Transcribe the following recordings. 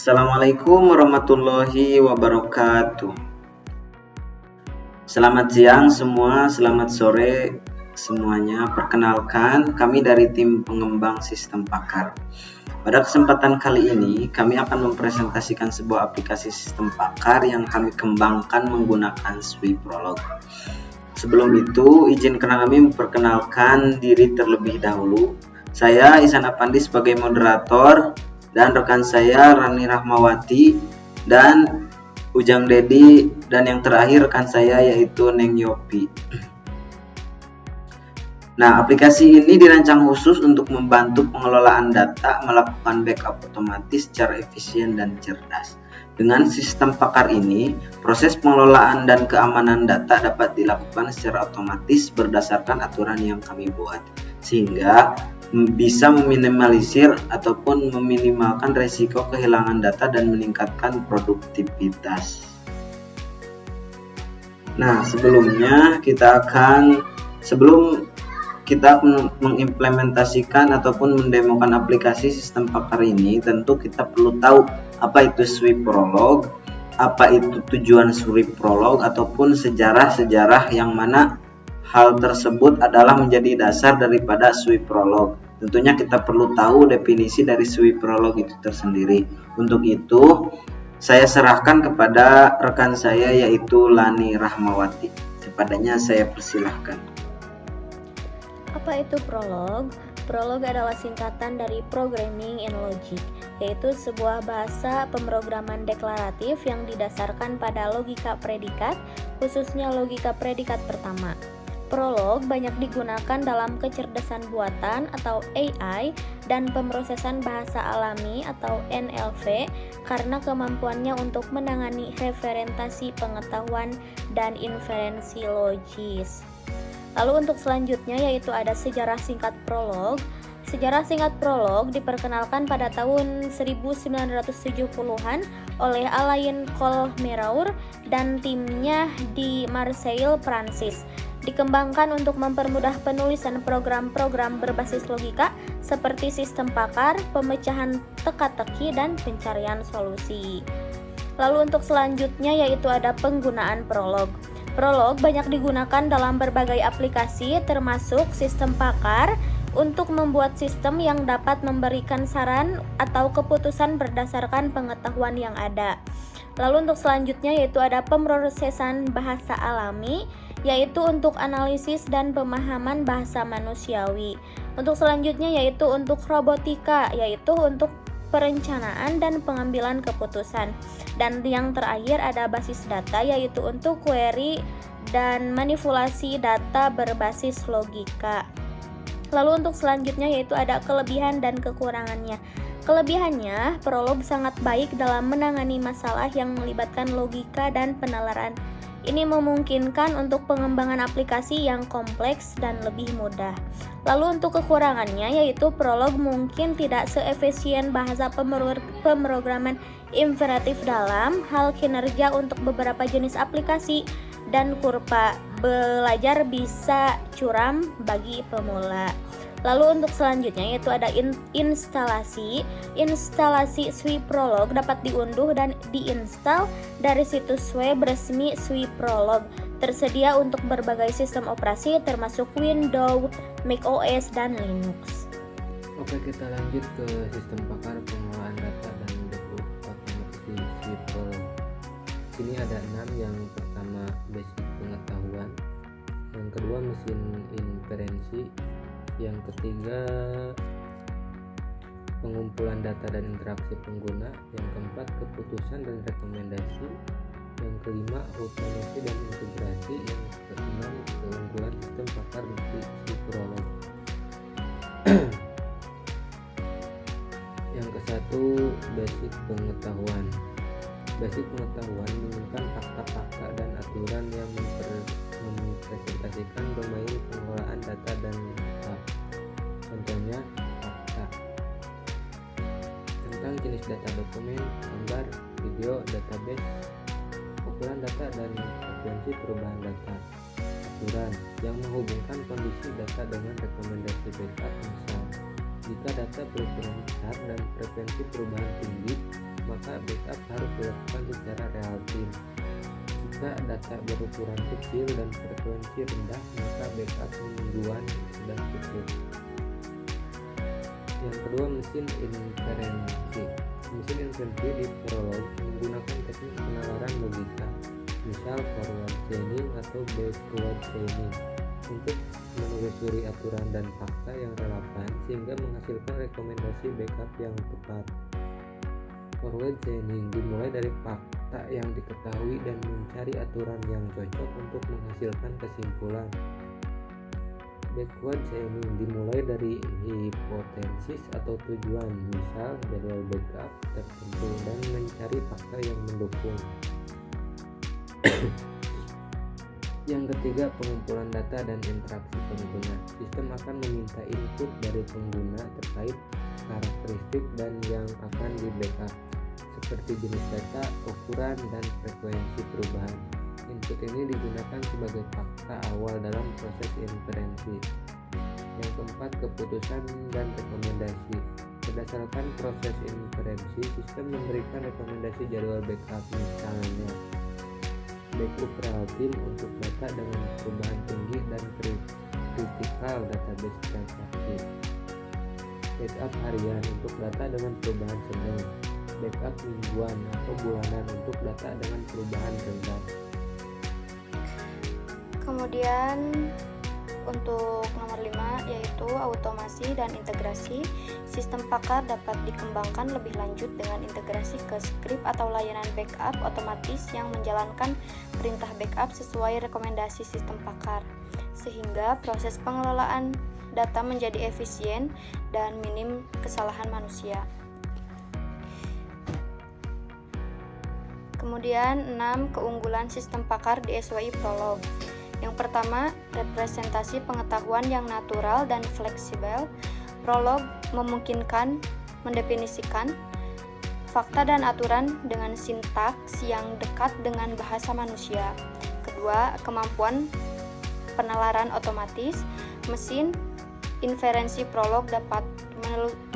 Assalamualaikum warahmatullahi wabarakatuh. Selamat siang semua, selamat sore semuanya. Perkenalkan, kami dari tim pengembang sistem Pakar. Pada kesempatan kali ini, kami akan mempresentasikan sebuah aplikasi sistem Pakar yang kami kembangkan menggunakan SWI Prolog. Sebelum itu, izinkan kami memperkenalkan diri terlebih dahulu. Saya Ihsan Apandi sebagai moderator, dan rekan saya Rani Rahmawati dan Ujang Dedi, dan yang terakhir rekan saya yaitu Neng Yopi. Nah, aplikasi ini dirancang khusus untuk membantu pengelolaan data, melakukan backup otomatis secara efisien dan cerdas. Dengan sistem Pakar ini, proses pengelolaan dan keamanan data dapat dilakukan secara otomatis berdasarkan aturan yang kami buat, sehingga bisa meminimalisir ataupun meminimalkan risiko kehilangan data dan meningkatkan produktivitas. Nah, sebelum kita mengimplementasikan ataupun mendemokan aplikasi sistem Pakar ini, tentu kita perlu tahu apa itu SWI Prolog, apa itu tujuan SWI Prolog, ataupun sejarah-sejarah yang mana hal tersebut adalah menjadi dasar daripada SWI Prolog. Tentunya kita perlu tahu definisi dari SWI Prolog itu tersendiri. Untuk itu, saya serahkan kepada rekan saya yaitu Lani Rahmawati. Kepadanya saya persilahkan. Apa itu prolog? Prolog adalah singkatan dari Programming in Logic, yaitu sebuah bahasa pemrograman deklaratif yang didasarkan pada logika predikat, khususnya logika predikat pertama. Prolog banyak digunakan dalam kecerdasan buatan atau AI dan pemrosesan bahasa alami atau NLP karena kemampuannya untuk menangani referentasi pengetahuan dan inferensi logis. Lalu untuk selanjutnya yaitu ada sejarah singkat prolog. Sejarah singkat prolog diperkenalkan pada tahun 1970-an oleh Alain Colmeraur dan timnya di Marseille, Prancis. Dikembangkan untuk mempermudah penulisan program-program berbasis logika seperti sistem Pakar, pemecahan teka-teki, dan pencarian solusi. Lalu untuk selanjutnya yaitu ada penggunaan prolog. Prolog banyak digunakan dalam berbagai aplikasi termasuk sistem Pakar untuk membuat sistem yang dapat memberikan saran atau keputusan berdasarkan pengetahuan yang ada. Lalu untuk selanjutnya yaitu ada pemrosesan bahasa alami, yaitu untuk analisis dan pemahaman bahasa manusiawi. Untuk selanjutnya yaitu untuk robotika, yaitu untuk perencanaan dan pengambilan keputusan. Dan yang terakhir ada basis data, yaitu untuk query dan manipulasi data berbasis logika. Lalu untuk selanjutnya yaitu ada kelebihan dan kekurangannya. Kelebihannya, Prolog sangat baik dalam menangani masalah yang melibatkan logika dan penalaran. Ini memungkinkan untuk pengembangan aplikasi yang kompleks dan lebih mudah. Lalu untuk kekurangannya yaitu Prolog mungkin tidak seefisien bahasa pemrograman imperatif dalam hal kinerja untuk beberapa jenis aplikasi, dan kurva belajar bisa curam bagi pemula. Lalu untuk selanjutnya yaitu ada instalasi. Instalasi SWI Prolog dapat diunduh dan diinstal dari situs web resmi SWI Prolog. Tersedia untuk berbagai sistem operasi termasuk Windows, macOS, dan Linux. Oke, kita lanjut ke sistem Pakar pengelolaan data dan backup otomatis SWI Prolog. Sini ada 6. Yang pertama basic pengetahuan, yang kedua mesin inferensi, yang ketiga pengumpulan data dan interaksi pengguna, yang keempat keputusan dan rekomendasi, yang kelima automasi dan integrasi, yang keenam keunggulan sistem Pakar SWI Prolog. Yang kesatu basic pengetahuan. Basic pengetahuan menyimpan fakta-fakta dan aturan yang mempresentasikan domain pengelolaan data dan contohnya fakta tentang jenis data dokumen, gambar, video, database, ukuran data dan frekuensi perubahan data. Aturan yang menghubungkan kondisi data dengan rekomendasi backup. Misal, jika data berukuran besar dan frekuensi perubahan tinggi, maka backup harus dilakukan secara real time. Jika data berukuran kecil dan frekuensi rendah, maka backup mingguan sudah cukup. Yang kedua, mesin inferensi. Mesin inferensi di Prolog menggunakan teknik penalaran logika, misal forward chaining atau backward chaining, untuk menelusuri aturan dan fakta yang relevan sehingga menghasilkan rekomendasi backup yang tepat. Forward chaining dimulai dari fakta yang diketahui dan mencari aturan yang cocok untuk menghasilkan kesimpulan. Backward chaining dimulai dari hipotesis atau tujuan, misal jadwal backup tertentu, dan mencari fakta yang mendukung. Yang ketiga, pengumpulan data dan interaksi pengguna. Sistem akan meminta input dari pengguna terkait karakteristik dan yang akan di backup, seperti jenis data, ukuran, dan frekuensi perubahan. Input ini digunakan sebagai fakta awal dalam proses inferensi. Yang keempat, keputusan dan rekomendasi. Berdasarkan proses inferensi, sistem memberikan rekomendasi jadwal backup, misalnya backup real time untuk data dengan perubahan tinggi dan kritikal database transaksi, backup harian untuk data dengan perubahan sedang, backup mingguan atau bulanan untuk data dengan perubahan rendah. Kemudian untuk nomor 5 yaitu automasi dan integrasi. Sistem Pakar dapat dikembangkan lebih lanjut dengan integrasi ke skrip atau layanan backup otomatis yang menjalankan perintah backup sesuai rekomendasi sistem Pakar, sehingga proses pengelolaan data menjadi efisien dan minim kesalahan manusia. Kemudian 6. Keunggulan sistem Pakar di SWI Prolog. Yang pertama, representasi pengetahuan yang natural dan fleksibel. Prolog memungkinkan mendefinisikan fakta dan aturan dengan sintaks yang dekat dengan bahasa manusia. Kedua, kemampuan penalaran otomatis. Mesin inferensi Prolog dapat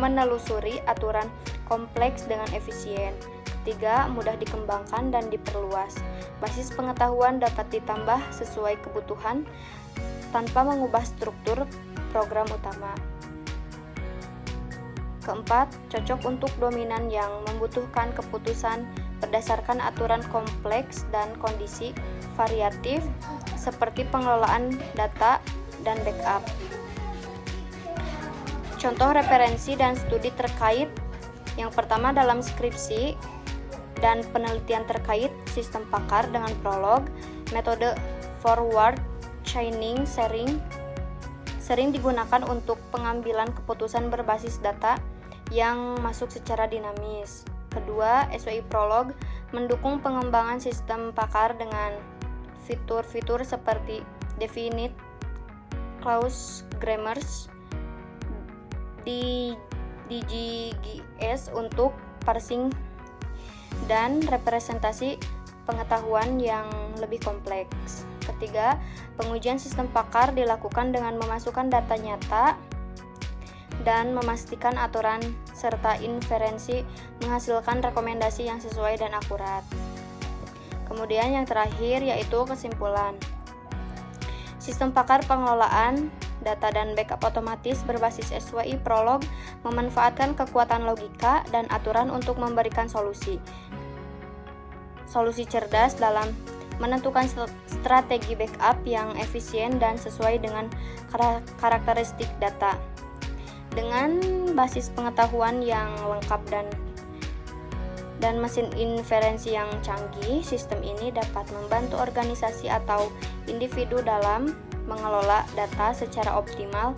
menelusuri aturan kompleks dengan efisien. Ketiga, mudah dikembangkan dan diperluas. Basis pengetahuan dapat ditambah sesuai kebutuhan tanpa mengubah struktur program utama. Keempat, cocok untuk dominan yang membutuhkan keputusan berdasarkan aturan kompleks dan kondisi variatif seperti pengelolaan data dan backup. Contoh referensi dan studi terkait. Yang pertama, dalam skripsi dan penelitian terkait sistem Pakar dengan Prolog, metode forward chaining sering digunakan untuk pengambilan keputusan berbasis data yang masuk secara dinamis. Kedua, SWI Prolog mendukung pengembangan sistem Pakar dengan fitur-fitur seperti definite clause grammars, DGGS untuk parsing, dan representasi pengetahuan yang lebih kompleks. Ketiga, pengujian sistem Pakar dilakukan dengan memasukkan data nyata dan memastikan aturan serta inferensi menghasilkan rekomendasi yang sesuai dan akurat. Kemudian yang terakhir yaitu kesimpulan. Sistem Pakar pengelolaan data dan backup otomatis berbasis SWI Prolog memanfaatkan kekuatan logika dan aturan untuk memberikan solusi cerdas dalam menentukan strategi backup yang efisien dan sesuai dengan karakteristik data. Dengan basis pengetahuan yang lengkap dan mesin inferensi yang canggih, sistem ini dapat membantu organisasi atau individu dalam mengelola data secara optimal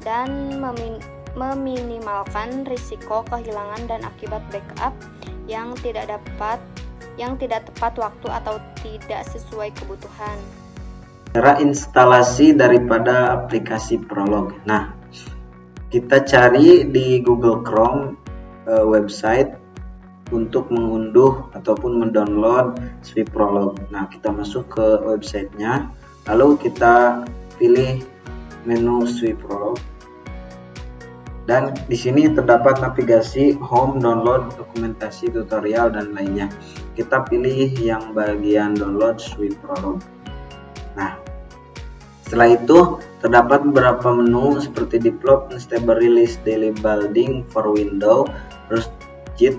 dan meminimalkan risiko kehilangan dan akibat backup yang tidak tepat waktu atau tidak sesuai kebutuhan. Cara instalasi daripada aplikasi Prolog. Nah, kita cari di Google Chrome website untuk mengunduh ataupun mendownload SWI Prolog. Nah, kita masuk ke websitenya, lalu kita pilih menu SWI Prolog. Dan di sini terdapat navigasi, home, download, dokumentasi, tutorial, dan lainnya. Kita pilih yang bagian download Swift Prolog. Nah, setelah itu terdapat beberapa menu seperti develop, stable release, daily building for Windows, terus Git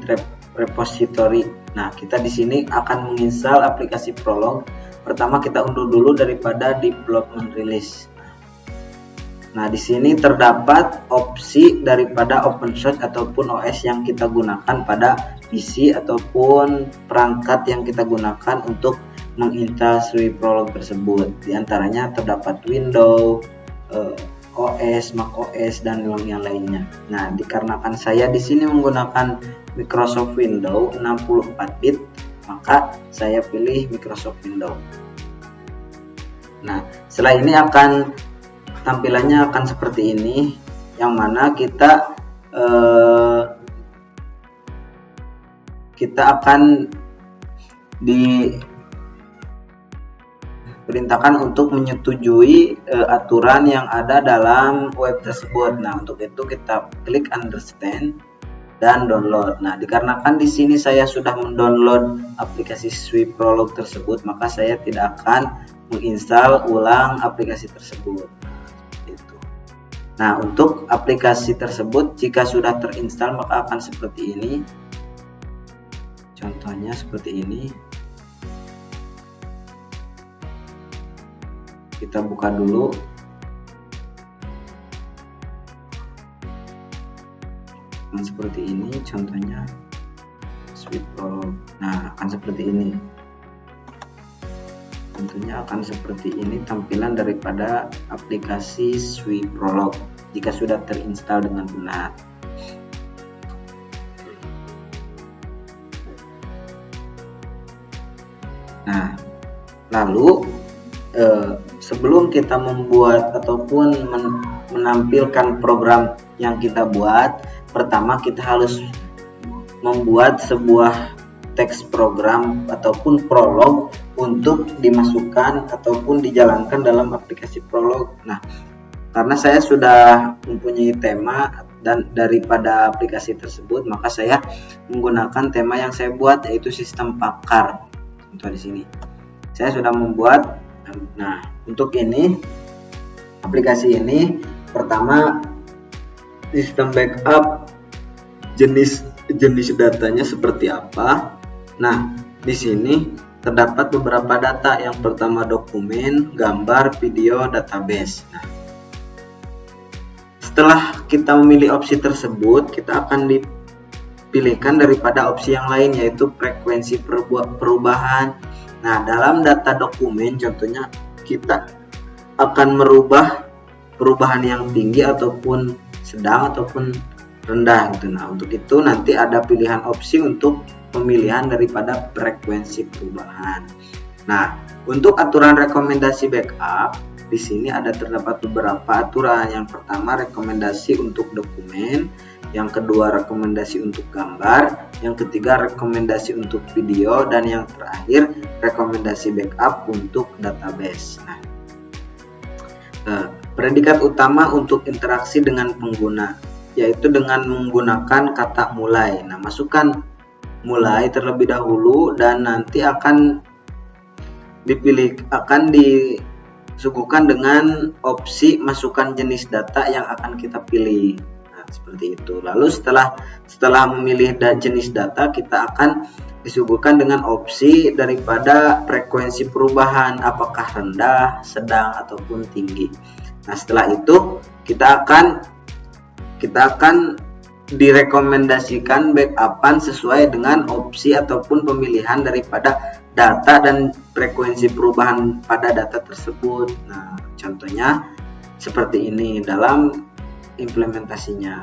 repository. Nah, kita di sini akan menginstal aplikasi Prolog. Pertama kita unduh dulu daripada development release. Nah, di sini terdapat opsi daripada open source ataupun OS yang kita gunakan pada PC ataupun perangkat yang kita gunakan untuk menginstal Swift Prolog tersebut. Di antaranya terdapat Windows, OS, Mac OS, dan yang lainnya. Nah, dikarenakan saya di sini menggunakan Microsoft Windows 64 bit, maka saya pilih Microsoft Windows. Nah, setelah ini tampilannya akan seperti ini, yang mana kita akan diperintahkan untuk menyetujui aturan yang ada dalam web tersebut. Nah, untuk itu kita klik understand dan download. Nah, dikarenakan di sini saya sudah mendownload aplikasi Swift Prolog tersebut, maka saya tidak akan menginstal ulang aplikasi tersebut. Nah, untuk aplikasi tersebut jika sudah terinstall maka akan seperti ini. Contohnya seperti ini. Kita buka dulu. Nah, seperti ini contohnya Swift Prolog. Nah, akan seperti ini. Tentunya akan seperti ini tampilan daripada aplikasi Swift Prolog jika sudah terinstall dengan benar. Nah, lalu sebelum kita membuat ataupun menampilkan program yang kita buat, pertama kita harus membuat sebuah teks program ataupun prolog untuk dimasukkan ataupun dijalankan dalam aplikasi Prolog. Nah, karena saya sudah mempunyai tema dan daripada aplikasi tersebut, maka saya menggunakan tema yang saya buat, yaitu sistem pakar. Contoh di sini, saya sudah membuat. Nah, untuk ini aplikasi ini, pertama sistem backup, jenis datanya seperti apa. Nah, di sini terdapat beberapa data. Yang pertama dokumen, gambar, video, database. Nah, setelah kita memilih opsi tersebut, kita akan dipilihkan daripada opsi yang lain, yaitu frekuensi perubahan. Nah, dalam data dokumen contohnya kita akan merubah perubahan yang tinggi ataupun sedang ataupun rendah gitu. Nah, untuk itu nanti ada pilihan opsi untuk pemilihan daripada frekuensi perubahan. Nah, untuk aturan rekomendasi backup, di sini terdapat beberapa aturan. Yang pertama rekomendasi untuk dokumen, yang kedua rekomendasi untuk gambar, yang ketiga rekomendasi untuk video, dan yang terakhir rekomendasi backup untuk database. Nah, predikat utama untuk interaksi dengan pengguna, yaitu dengan menggunakan kata mulai. Nah, masukkan mulai terlebih dahulu dan nanti akan disuguhkan dengan opsi masukkan jenis data yang akan kita pilih. Nah, seperti itu. Lalu setelah memilih jenis data, kita akan disuguhkan dengan opsi daripada frekuensi perubahan, apakah rendah, sedang ataupun tinggi. Nah, setelah itu kita akan direkomendasikan backupan sesuai dengan opsi ataupun pemilihan daripada data dan frekuensi perubahan pada data tersebut. Nah, contohnya seperti ini dalam implementasinya.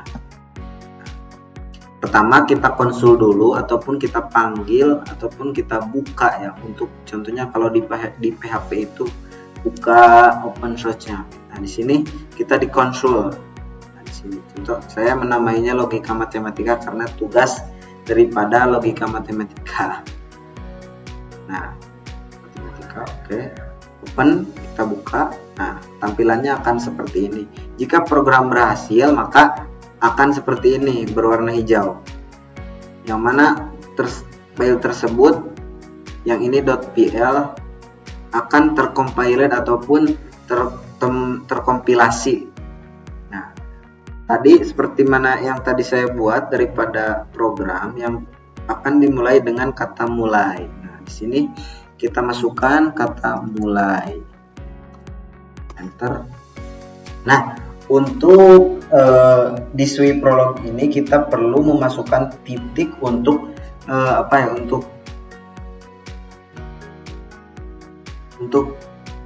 Pertama kita konsul dulu ataupun kita panggil ataupun kita buka ya, untuk contohnya kalau di PHP itu buka open source-nya. Nah, di sini kita dikonsul. Contoh saya menamainya logika matematika karena tugas daripada logika matematika. Nah, matematika, oke. Open, kita buka. Nah, tampilannya akan seperti ini. Jika program berhasil, maka akan seperti ini, berwarna hijau. Yang mana file tersebut, yang ini .pl, akan tercompiled ataupun terkompilasi. Nah, tadi seperti mana yang tadi saya buat daripada program yang akan dimulai dengan kata mulai. Nah, di sini kita masukkan kata mulai. Enter. Nah, untuk di Swi Prolog ini kita perlu memasukkan titik untuk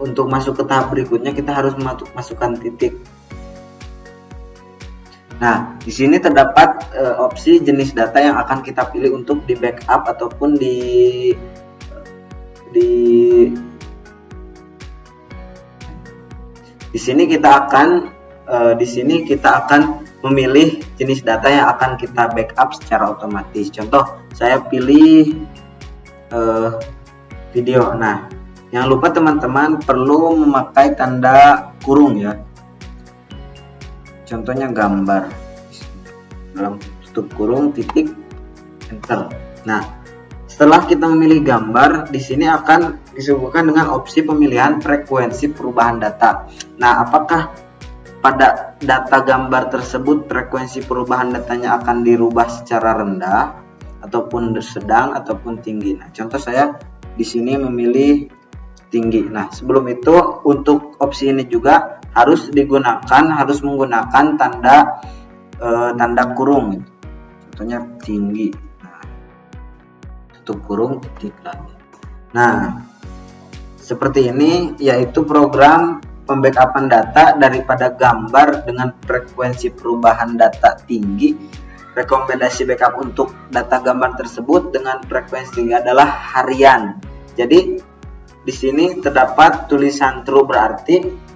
untuk masuk ke tahap berikutnya kita harus masukkan titik. Nah, di sini terdapat opsi jenis data yang akan kita pilih untuk di backup ataupun di sini kita akan memilih jenis data yang akan kita backup secara otomatis. Contoh, saya pilih video. Nah, jangan lupa teman-teman perlu memakai tanda kurung ya. Contohnya gambar. Dalam tutup kurung titik enter. Nah, setelah kita memilih gambar, di sini akan disuguhkan dengan opsi pemilihan frekuensi perubahan data. Nah, apakah pada data gambar tersebut frekuensi perubahan datanya akan dirubah secara rendah ataupun sedang ataupun tinggi? Nah, contoh saya di sini memilih tinggi. Nah, sebelum itu untuk opsi ini juga harus menggunakan tanda kurung. Contohnya tinggi. Nah, tutup kurung titik lagi. Nah, seperti ini yaitu program pembackupan data daripada gambar dengan frekuensi perubahan data tinggi. Rekomendasi backup untuk data gambar tersebut dengan frekuensi tinggi adalah harian. Jadi di sini terdapat tulisan true, berarti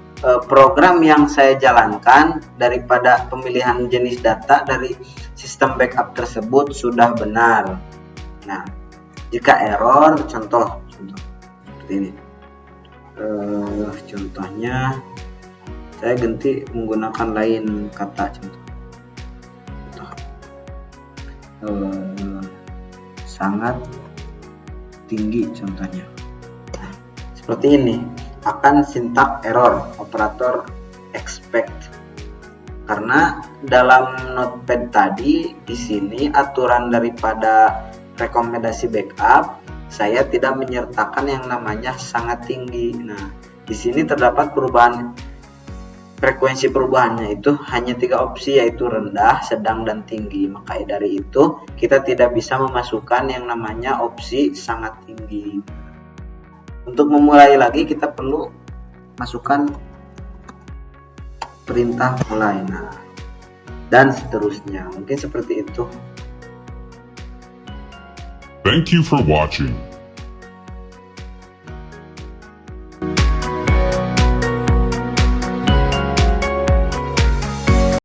program yang saya jalankan daripada pemilihan jenis data dari sistem backup tersebut sudah benar. Nah, jika error, contoh seperti ini. Contohnya saya ganti menggunakan lain kata, contoh sangat tinggi contohnya. Nah, seperti ini akan sintak error operator expect, karena dalam notepad tadi di sini aturan daripada rekomendasi backup saya tidak menyertakan yang namanya sangat tinggi. Nah, di sini terdapat frekuensi perubahannya itu hanya 3 opsi, yaitu rendah, sedang, dan tinggi. Maka dari itu kita tidak bisa memasukkan yang namanya opsi sangat tinggi. Untuk memulai lagi kita perlu masukkan perintah mulai. Nah, dan seterusnya. Mungkin seperti itu. Thank you for watching.